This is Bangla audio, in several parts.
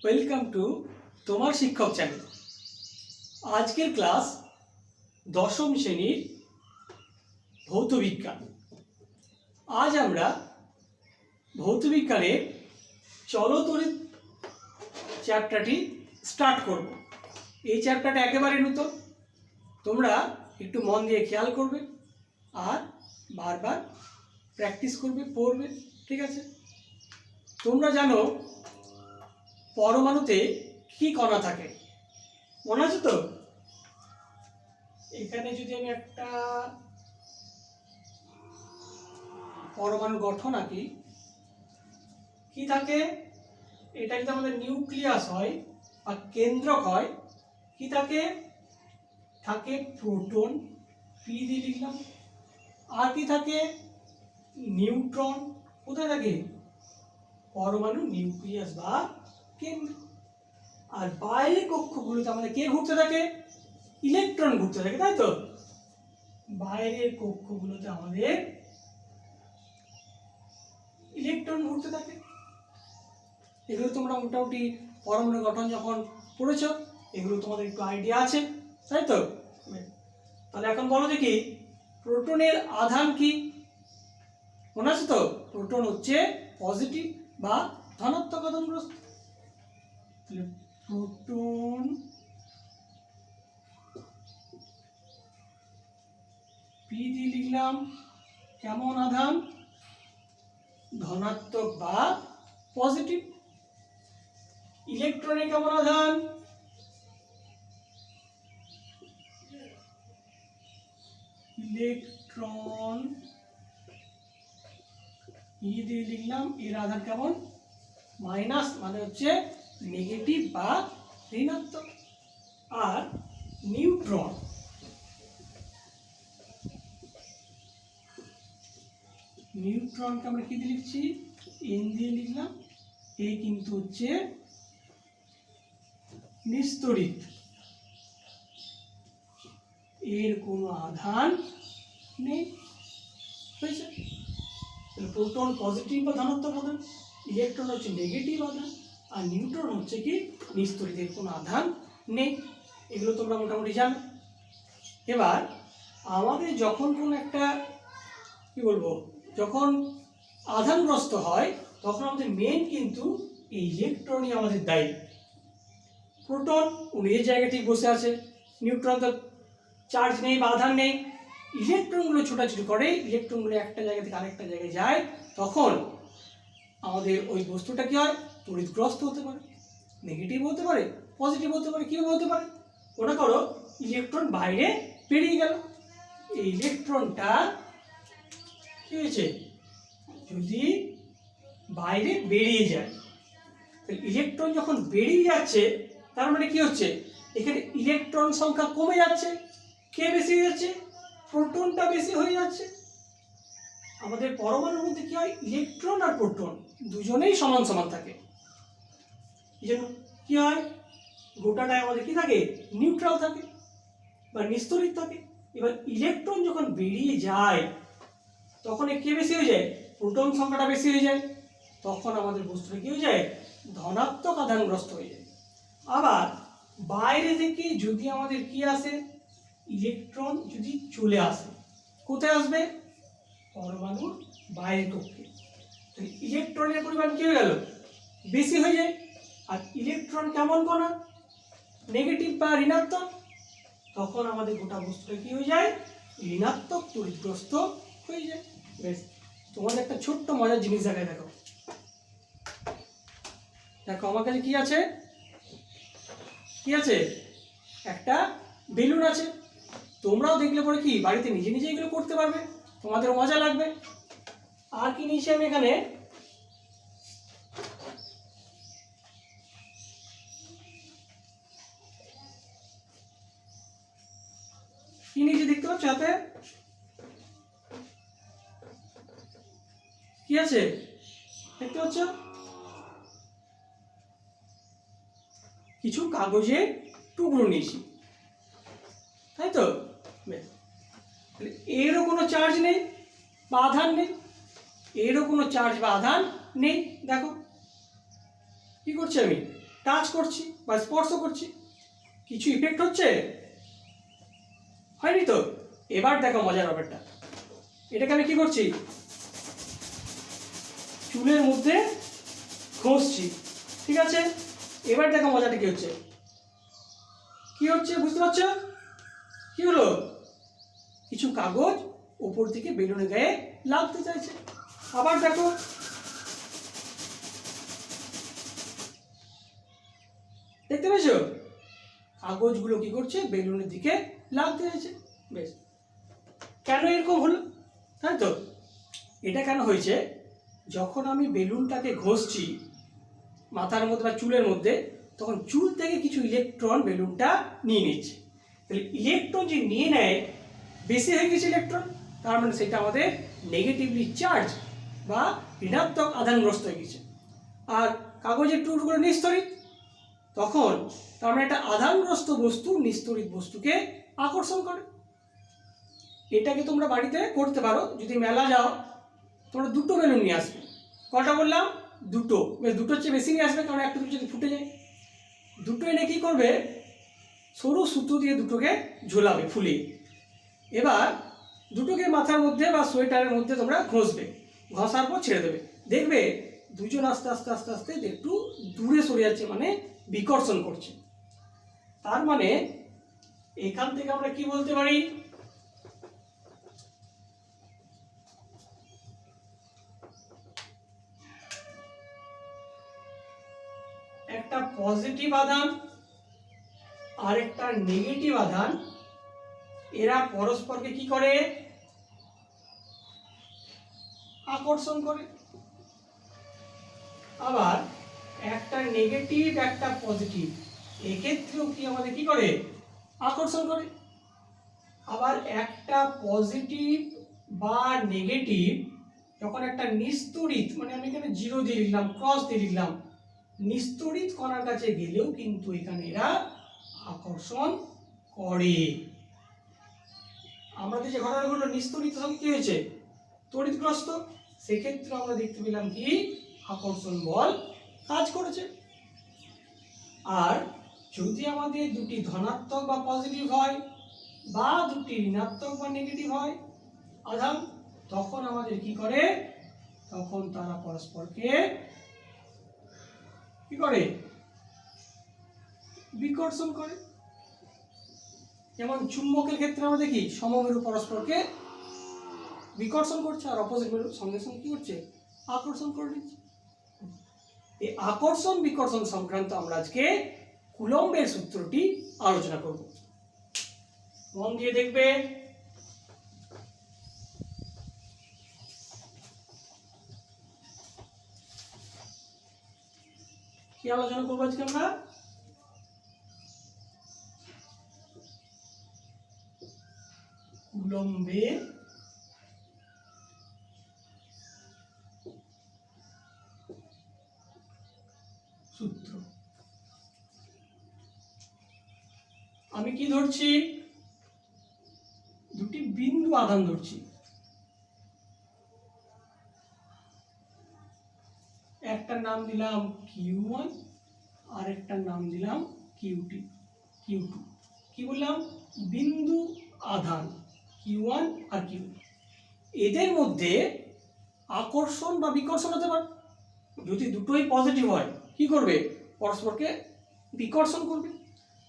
ওয়েলকাম টু তোমার শিক্ষক চ্যানেল। আজকের ক্লাস দশম শ্রেণীর ভৌতবিজ্ঞান। আজ আমরা ভৌতবিজ্ঞানের চলতরিৎ চ্যাপ্টারটি স্টার্ট করব। এই চ্যাপ্টারটা একেবারে নতুন, তোমরা একটু মন দিয়ে খেয়াল করবে আর বারবার প্র্যাকটিস করবে, পড়বে, ঠিক আছে? তোমরা জানো পরমাণুতে কি কণা থাকে, মনে আছে তো? এখানে যদি আমি একটা পরমাণু গঠন আঁকি, কি থাকে? এটা যদি আমাদের নিউক্লিয়াস হয় বা কেন্দ্রক হয়, কি থাকে? থাকে প্রোটন, পি দিয়ে লিখলাম। আর কি থাকে? নিউট্রন। কোথায় থাকে? পরমাণু নিউক্লিয়াস বা কেন্দ্র। আর বাইরের কক্ষগুলোতে আমাদের কে ঘুরতে থাকে? ইলেকট্রন ঘুরতে থাকে, তাই তো? বাইরের কক্ষগুলোতে আমাদের ইলেকট্রন ঘুরতে থাকে। এগুলো তোমরা মোটামুটি পরমাণু গঠন যখন পড়েছ, এগুলো তোমাদের একটু আইডিয়া আছে, তাই তো? তাহলে এখন বলো দেখি, প্রোটনের আধান কি? মনে আছে তো? প্রোটন হচ্ছে পজিটিভ বা ধনাত্মক আধানগ্রস্ত। প্রোটন পি দিয়ে লিখলাম। কেমন আধান? ধনাত্মক বা পজিটিভ। ইলেকট্রনে কেমন আধান? ইলেকট্রন ই দিয়ে লিখলাম। এর আধান কেমন? মাইনাস, মানে হচ্ছে নেগেটিভ বা ঋণাত্মক। আর নিউট্রন, নিউট্রনকে আমরা কি দিয়ে লিখছি? এন দিয়ে লিখলাম। এ কিন্তু হচ্ছে নিস্তড়িত, এর কোনো আধান নেই। হয়েছে? প্রোটন পজিটিভ বা ধনাত্মক আধান, ইলেকট্রন হচ্ছে নেগেটিভ আধান, আর নিউট্রন হচ্ছে কি নিস্তড়িত, এর কোনো আধান নেই। এগুলো তোমরা মোটামুটি জানো। এবার আমাদের যখন কোনো একটা কি বলবো, যখন আধানগ্রস্ত হয়, তখন আমাদের মেন কিন্তু এই ইলেকট্রনই আমাদের দায়ী। প্রোটন নিজের জায়গায় ঠিক বসে আছে, নিউট্রন তো চার্জ নেই বা আধান নেই। ইলেকট্রনগুলো ছোটাছুটি করে, ইলেকট্রনগুলো একটা জায়গা থেকে আরেকটা জায়গায় যায়, তখন আমাদের ওই বস্তুটা কি হয়? তড়িৎগ্রস্ত হতে পারে, নেগেটিভ হতে পারে, পজিটিভ হতে পারে। কীভাবে হতে পারে? মনে করো ইলেকট্রন বাইরে বেরিয়ে গেল, এই ইলেকট্রনটা কি হয়েছে? যদি বাইরে বেরিয়ে যায়, ইলেকট্রন যখন বেরিয়ে যাচ্ছে, তার মানে কি হচ্ছে? এখানে ইলেকট্রন সংখ্যা কমে যাচ্ছে। কে বেশি হয়ে যাচ্ছে? প্রোটনটা বেশি হয়ে যাচ্ছে। আমাদের পরমাণুর মধ্যে কি হয়? ইলেকট্রন আর প্রোটন দুজনেই সমান সমান থাকে। এই জন্য কি হয়? গোটাটায় আমাদের কি থাকে? নিউট্রাল থাকে বা নিস্তড়িত থাকে। এবার ইলেকট্রন যখন বেরিয়ে যায়, তখন কে বেশি হয়ে যায়? প্রোটন সংখ্যাটা বেশি হয়ে যায়। তখন আমাদের বস্তুটা কি হয়ে যায়? ধনাত্মক আধানগ্রস্ত হয়ে যায়। আবার বাইরে থেকে যদি আমাদের কি আসে? ইলেকট্রন যদি চলে আসে, কোথায় আসবে? পরমাণুর বাইরের কক্ষে। ইলেকট্রনের পরিমাণ কি হয়ে গেল? বেশি হয়ে যায়। আর ইলেকট্রন কেমন কণা? নেগেটিভ বা ঋণাত্মক। তখন আমাদের গোটা বস্তুটা কি হয়ে যায়? ঋণাত্মক তড়িৎগ্রস্ত হয়ে যায়। বেশ, তোমাদের একটা ছোট্ট মজার জিনিস দেখায়, দেখো। দেখো আমার কাছে কি আছে? কি আছে? একটা বেলুন আছে। তোমরাও দেখলে পরে কি বাড়িতে নিজে নিজে এগুলো করতে পারবে, তোমাদের মজা লাগবে। আর কি নিয়েছি আমি এখানে? কি নিয়েছি দেখতে পাচ্ছ হাতে? কি আছে দেখতে পাচ্ছ? কিছু কাগজের টুকরো নিয়েছি, তাই তো? এরও কোনো চার্জ নেই বা আধান নেই, এরও কোনো চার্জ বা আধান নেই। দেখো কি করছি আমি? টাচ করছি বা স্পর্শ করছি, কিছু ইফেক্ট হচ্ছে? হয়নি তো। এবার দেখো মজার ব্যাপারটা, এটাকে আমি কি করছি, চুলের মধ্যে ঘষছি, ঠিক আছে? এবার দেখো মজাটা কি হচ্ছে, কি হচ্ছে বুঝতে পারছো? কি হলো, কিছু কাগজ উপর থেকে বেলুনের গায়ে লাগতে চাইছে। আবার দেখো, দেখতে পেয়েছো কাগজগুলো কি করছে, বেলুনের দিকে লাগতে চাইছে। বেশ, কেন এরকম হলো, তাই তো? এটা কেন হয়েছে, যখন আমি বেলুনটাকে ঘষছি মাথার মধ্যে বা চুলের মধ্যে, তখন চুল থেকে কিছু ইলেকট্রন বেলুনটা নিয়ে নিচ্ছে। তাহলে ইলেকট্রন যে নিয়ে নেয়, বেশি হয়ে গেছে ইলেকট্রন, তার মানে সেটা আমাদের নেগেটিভলি চার্জ বা ঋণাত্মক আধানগ্রস্ত হয়ে গেছে। আর কাগজের টুকরোগুলো নিস্তরিত, তখন তার মানে একটা আধানগ্রস্ত বস্তু নিস্তরিত বস্তুকে আকর্ষণ করে। এটাকে তোমরা বাড়িতে করতে পারো, যদি মেলা যাও তোমরা দুটো বেলুন নিয়ে আসবে। কটা বললাম? দুটো। দুটোর চেয়ে বেশি নিয়ে আসবে, কারণ একটা দুটো যদি ফুটে যায়। দুটো এনে কী করবে, সরু সুতো দিয়ে দুটোকে ঝোলাবে ফুলিয়ে। এবার দুটোকে মাথার মধ্যে বা সোয়েটারের মধ্যে তোমরা ঘষবে, ঘষার পর ছেড়ে দেবে। দেখবে দুজন আস্তে আস্তে আস্তে আস্তে একটু দূরে সরে যাচ্ছে, মানে বিকর্ষণ করছে। তার মানে এখান থেকে আমরা কি বলতে পারি, একটা পজিটিভ আধান আর একটা নেগেটিভ আধান, এরা পরস্পরকে কি করে, আকর্ষণ করে। আবার একটা নেগেটিভ একটা পজিটিভ, এক্ষেত্রেও কি আমাদের কি করে, আকর্ষণ করে। আবার একটা পজিটিভ বা নেগেটিভ যখন একটা নিস্তড়িত, মানে আমি এখানে জিরো দিয়ে লিখলাম, ক্রস দিয়ে লিখলাম, নিস্তড়িত কণার কাছে গেলেও কিন্তু এখানে এরা আকর্ষণ করে। আমাদের যে ঘটনাগুলো নিস্তড়িত সঙ্গে কি হয়েছে, তড়িৎগ্রস্ত, সেক্ষেত্রে আমরা দেখতে পেলাম কি আকর্ষণ বল কাজ করেছে। আর যদি আমাদের দুটি ধনাত্মক বা পজিটিভ হয় বা দুটি ঋণাত্মক বা নেগেটিভ হয় আধান, তখন আমাদের কি করে, তখন তারা পরস্পরকে কি করে, বিকর্ষণ করে। যেমন চুম্বকের ক্ষেত্রে আমরা দেখি সমমেরু পরস্পরকে বিকর্ষণ করছে, আর অপোজিট মেরু সঙ্গে সঙ্গে কি করছে, আকর্ষণ করে নিচ্ছে। এই আকর্ষণ বিকর্ষণ সংক্রান্ত আমরা আজকে কুলম্বের সূত্রটি আলোচনা করব। মন দিয়ে দেখবে। কি আলোচনা করবো আজকে আমরা, কুলম্বের সূত্র। আমি কি ধরছি, দুটি বিন্দু আধান ধরছি, একটার নাম দিলাম Q1 আর একটার নাম দিলাম Q2। কি বললাম, বিন্দু আধান Q1 আর Q2, এদের মধ্যে আকর্ষণ বা বিকর্ষণ হতে পারে। যদি দুটোই পজিটিভ হয় কি করবে, পরস্পরকে বিকর্ষণ করবে।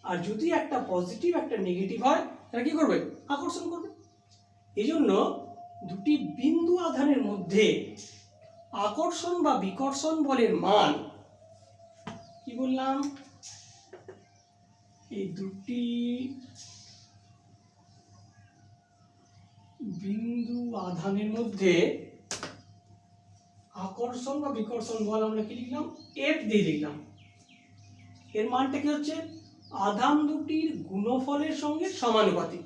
আর যদি একটা পজিটিভ একটা নেগেটিভ হয় তারা কি করবে, আকর্ষণ করবে। এই জন্য দুটি বিন্দু আধানের মধ্যে আকর্ষণ বা বিকর্ষণ বলের মান কি বললাম, এই দুটি বিন্দু আধানের মধ্যে আকর্ষণ বা বিকর্ষণ বল আমরা কি লিখলাম, F দিয়ে লিখলাম। এর মানটা কি হচ্ছে, আধান দুটির গুণফলের সঙ্গে সমানুপাতিক।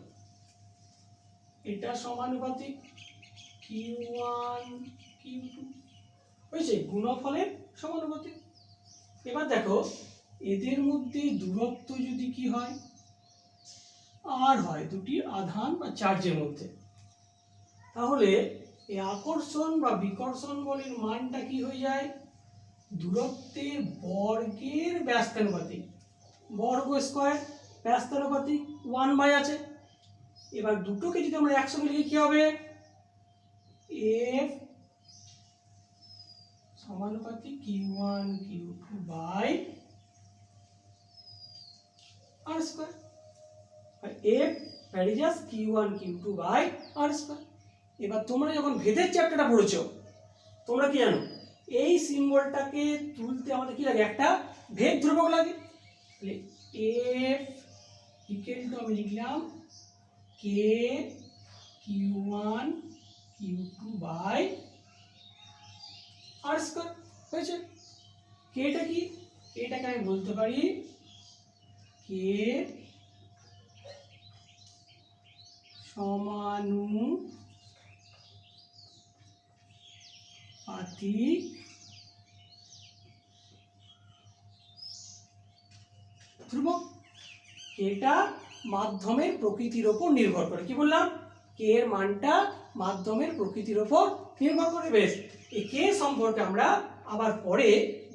এটা সমানুপাতিক Q1 Q2 হয়েছে, গুণফলের সমানুপাতিক। এবার দেখো এদের মধ্যে দূরত্ব যদি কি হয়, আর হয় দুটি আধান বা চার্জের মধ্যে, তাহলে এই আকর্ষণ বা বিকর্ষণ বলের মানটা কি হয়ে যায়, দূরত্বের বর্গের ব্যস্তানুপাতিক, বর্গ স্কয়ার ব্যস্তানুপাতিক 1 আছে। এবার দুটোকে যদি আমরা একসঙ্গে লিখি কি হবে, এফ সমানুপাতিক Q1 Q2 by r square, F varies as Q1 Q2 by r square. এবার তোমরা যখন ভেদের চ্যাপ্টারটা পড়েছো তোমরা কি জানো, এই সিম্বলটাকে তুলতে আমাদের কি লাগে, একটা ভেদ ধ্রুবক লাগে। তাহলে এফ ইকুয়াল টু আমি লিখলাম কে Q1 Q2 by r square হয়েছে। কেটা কি, এটাকে আমি বলতে পারি কে সমানুপাতিক ধ্রুবক। এটা মাধ্যমের প্রকৃতির ওপর নির্ভর করে, কি বললাম, কে এর মানটা মাধ্যমের প্রকৃতির ওপর নির্ভর করে। বেশ, এই কে সম্পর্কে আমরা আবার পরে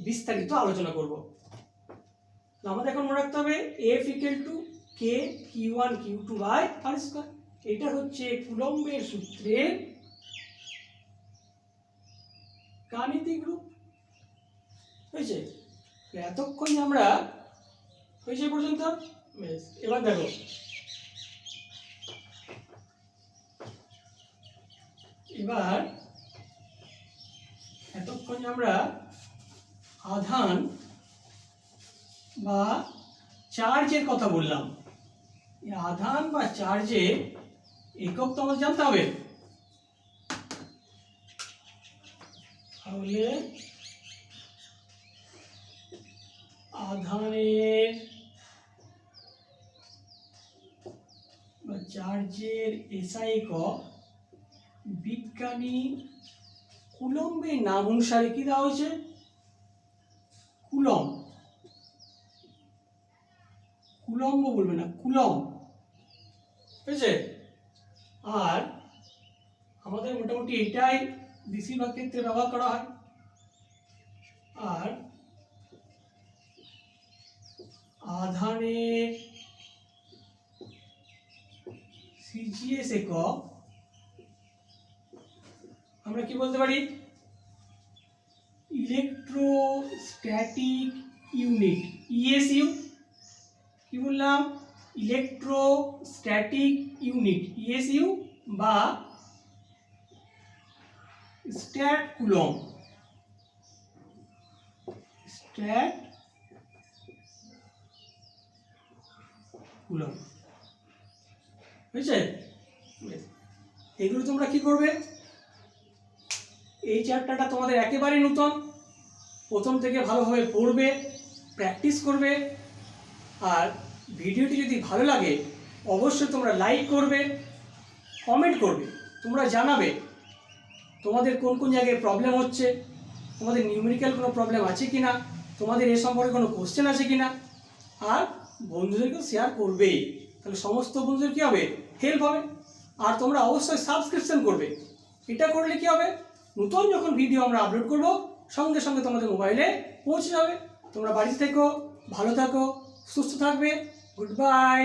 বিস্তারিত আলোচনা করব। আমাদের এখন মনে রাখতে হবে F equal to k Q1 Q2 by r square. এটা হচ্ছে কুলম্বের সূত্রের গাণিতিক রূপ হয়েছে। এতক্ষণ আমরা হয়েছে পর্যন্ত। বেশ, এবার দেখো এবার এতক্ষণ আমরা আধান বা চার্জের কথা বললাম। এই আধান বা চার্জের একক তো আমাদের জানতে হবে। তাহলে আধানের বা চার্জের এসআই একক বিজ্ঞানী কুলম্বের নাম অনুসারে কি দেওয়া হয়েছে, কুলম্ব। কুলম্ব বলবে না, কুলম্ব, বুঝেছে। আর আমাদের মোটামুটি এটাই বেশিরভাগ ক্ষেত্রে ব্যবহার করা হয়। আর আধানের সিজিএস একক আমরা কি বলতে পারি, ইলেকট্রোস্ট্যাটিক ইউনিট, ইএসইউ। কি বললাম, ইলেকট্রোস্ট্যাটিক ইউনিট, ইএসইউ বা স্ট্যাট কুলম্ব, স্ট্যাট কুলম্ব, বুঝছে। এগুলো তোমরা কি করবে, এই চ্যাপ্টারটা তোমাদের একেবারে নতুন, প্রথম থেকে ভালোভাবে পড়বে, প্র্যাকটিস করবে। আর ভিডিওটি যদি ভালো লাগে অবশ্যই তোমরা লাইক করবে, কমেন্ট করবে, তোমরা জানাবে তোমাদের কোন কোন জায়গায় প্রবলেম হচ্ছে, তোমাদের নিউমেরিক্যাল কোনো প্রবলেম আছে কি না, তোমাদের এ সম্পর্কে কোনো কোশ্চেন আছে কি না। আর বন্ধুদেরকেও শেয়ার করবে, তাহলে সমস্ত বন্ধুদের কী হবে, হেল্প হবে। আর তোমরা অবশ্যই সাবস্ক্রিপশন করবে। এটা করলে কি হবে, নতুন যখন ভিডিও আমরা আপলোড করব সঙ্গে সঙ্গে তোমাদের মোবাইলে পৌঁছে যাবে। তোমরা বাড়িতে থেকো, ভালো থাকো, সুস্থ থাকবে। Good bye.